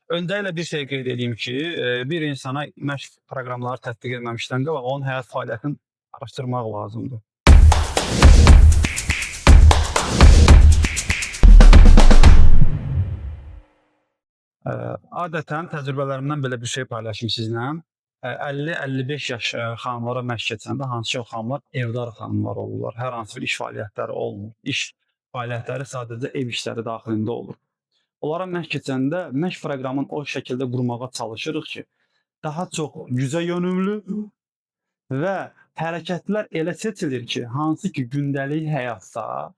Öncəliklə bir şey qeyd edeyim ki, bir insana məşq proqramları tətbiq etməmişdən qabaq onun həyat fəaliyyətini araşdırmaq lazımdır. Adətən təcrübələrimdən belə bir şey paylaşım sizlə. 50-55 yaş xanımlara məşq keçəndə, hansı ki o xanımlar evdar xanımlar olurlar. Hər hansı bir iş fəaliyyətləri olmur. İş fəaliyyətləri sadəcə ev işləri daxilində olur. Onlara məşq keçəndə məşq proqramını o şəkildə qurmağa çalışırıq ki, daha çox gücə yönümlü və hərəkətlər elə seçilir ki, hansı ki gündəlik həyatda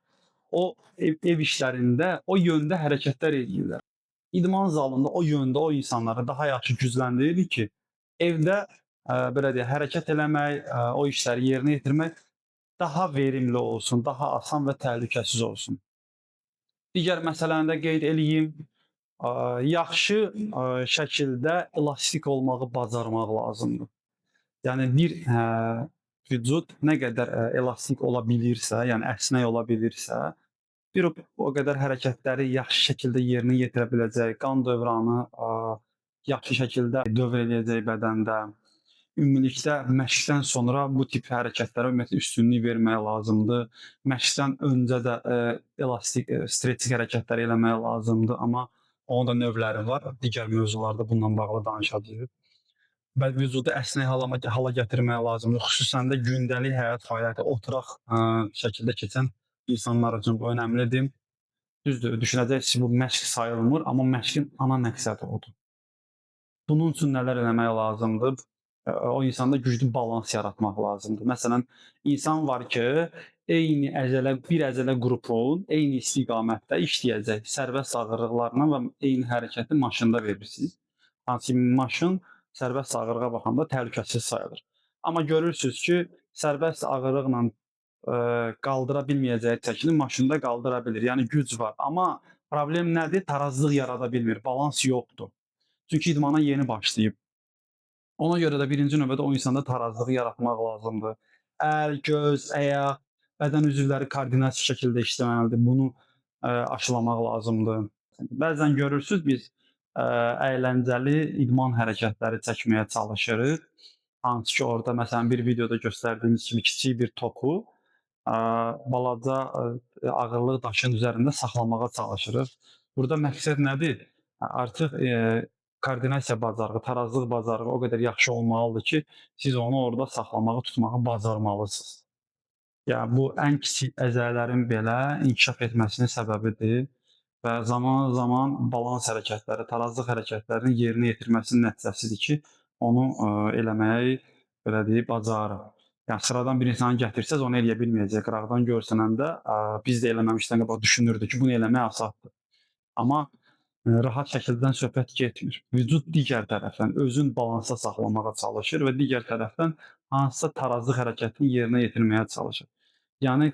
o ev işlərində o yöndə hərəkətlər eləyirlər. İdman zalında o yöndə o insanları daha yaxşı gücləndiririk ki, evdə belə deyək, hərəkət eləmək, o işləri yerinə yetirmək daha verimli olsun, daha asan və təhlükəsiz olsun. Digər məsələni də qeyd eləyim. Yaxşı şəkildə elastik olmağı bacarmaq lazımdır. Yəni bir vücud nə qədər elastik ola bilirsə, yəni əsnek ola bilirsə, bir o qədər hərəkətləri yaxşı şəkildə yerinə yetirə biləcək, qan dövranı yaxşı şəkildə dövr eləyəcək bədəndə. Ümumilikdə məşqdən sonra bu tip hərəkətlərə ümumiyyətlə üstünlük vermək lazımdır. Məşqdən öncə də elastik, stretching hərəkətləri eləmək lazımdır, amma onun da növləri var. Digər mövzularda bununla bağlı danışacağıq. Və vücudu əsnek hala gətirmək lazımdır. Xüsusən də gündəlik həyat fəaliyyəti oturaq şəkildə keçən insanlar üçün bu önəmlidir. Düzdür, düşünəcəksiniz ki, bu məşq sayılmır, amma məşqin ana məqsədi odur. Bunun üçün nələr eləmək lazımdır? O insanda güclü balans yaratmaq lazımdır. Məsələn, insan var ki, bir əzələ qrupun eyni istiqamətdə işləyəcək sərbəst ağırlıqlarla və eyni hərəkəti maşında verirsiniz. Hansı ki, maşın sərbəst ağırlığa baxanda təhlükəsiz sayılır. Amma görürsünüz ki, sərbəst ağırlıqla qaldıra bilməyəcəyi çəkini maşında qaldıra bilir. Yəni güc var. Amma problem nədir? Tarazlıq yarada bilmir, balans yoxdur. Çünki idmana yeni başlayıb. Ona görə də birinci növbədə o insanda tarazlığı yaratmaq lazımdır. Əl, göz, ayaq, bədən üzvləri koordinasiya şəkildə işləməlidir. Bunu aşılamaq lazımdır. Bəzən görürsüz biz əyləncəli idman hərəkətləri çəkməyə çalışırıq. Hansı ki orada məsələn bir videoda göstərdiyimiz kimi kiçik bir topu balaca ağırlıq daşın üzərində saxlamağa çalışırıq. Burada məqsəd nədir? Artıq koordinasiya bacarığı, tarazlıq bacarığı o qədər yaxşı olmalıdır ki, siz onu orada saxlamağı, tutmağı bacarmalısınız. Yəni bu ən kiçik əzələlərin belə inkişaf etməsinin səbəbidir və zaman-zaman balans hərəkətləri, tarazlıq hərəkətlərinin yerinə yetirməsinin nəticəsidir ki, onu eləməyi belə deyək, bacarırıq. Yəni sıradan bir insanı gətirsəz onu eləyə bilməyəcək. Qıraqdan görsənəndə biz də eləməmişdən qabaq düşünürdük ki, bunu eləmək asandır. Amma rahat şəkildən söhbət getmir. Vücud digər tərəfdən özün balansa saxlamağa çalışır və digər tərəfdən hansısa tarazlıq hərəkətini yerinə yetirməyə çalışır. Yəni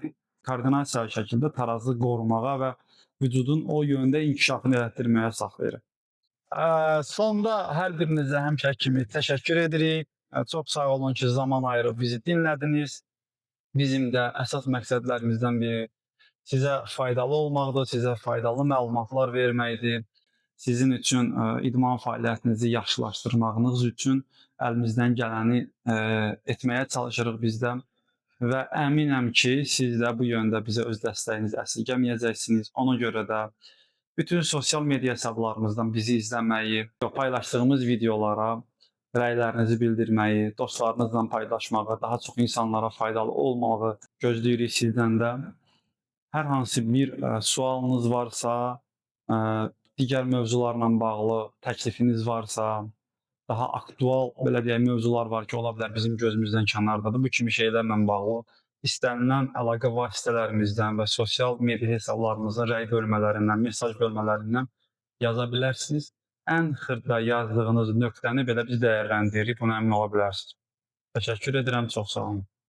koordinasiyalı şəkildə tarazlıq qorumağa və vücudun o yöndə inkişafını elətdirməyə saxlayır. Sonda hər birinizə həmişəki kimi təşəkkür edirik. Çox sağ olun ki, zaman ayırıb bizi dinlədiniz. Bizim də əsas məqsədlərimizdən biri sizə faydalı olmaqdır, sizə faydalı məlumatlar verməkdir. Sizin üçün idman fəaliyyətinizi yaxşılaşdırmağınız üçün əlimizdən gələni etməyə çalışırıq biz də və əminəm ki, siz də bu yöndə bizə öz dəstəyinizi əsirgəməyəcəksiniz. Ona görə də bütün sosial media hesablarımızdan bizi izləməyi, paylaşdığımız videolara rəylərinizi bildirməyi, dostlarınızla paylaşmağı, daha çox insanlara faydalı olmağı gözləyirik sizdən də. Hər hansı bir sualınız varsa, digər mövzularla bağlı təklifiniz varsa, daha aktual belə deyək mövzular var ki, ola bilər bizim gözümüzdən kənardadır. Bu kimi şeylərlə bağlı istənilən əlaqə vasitələrimizdən və sosial media hesablarımızın rəy bölmələrindən, mesaj bölmələrindən yaza bilərsiniz. Ən xırda yazdığınız nöqtəni belə biz dəyərləndiririk, buna əmin ola bilərsiniz. Təşəkkür edirəm, çox sağ olun.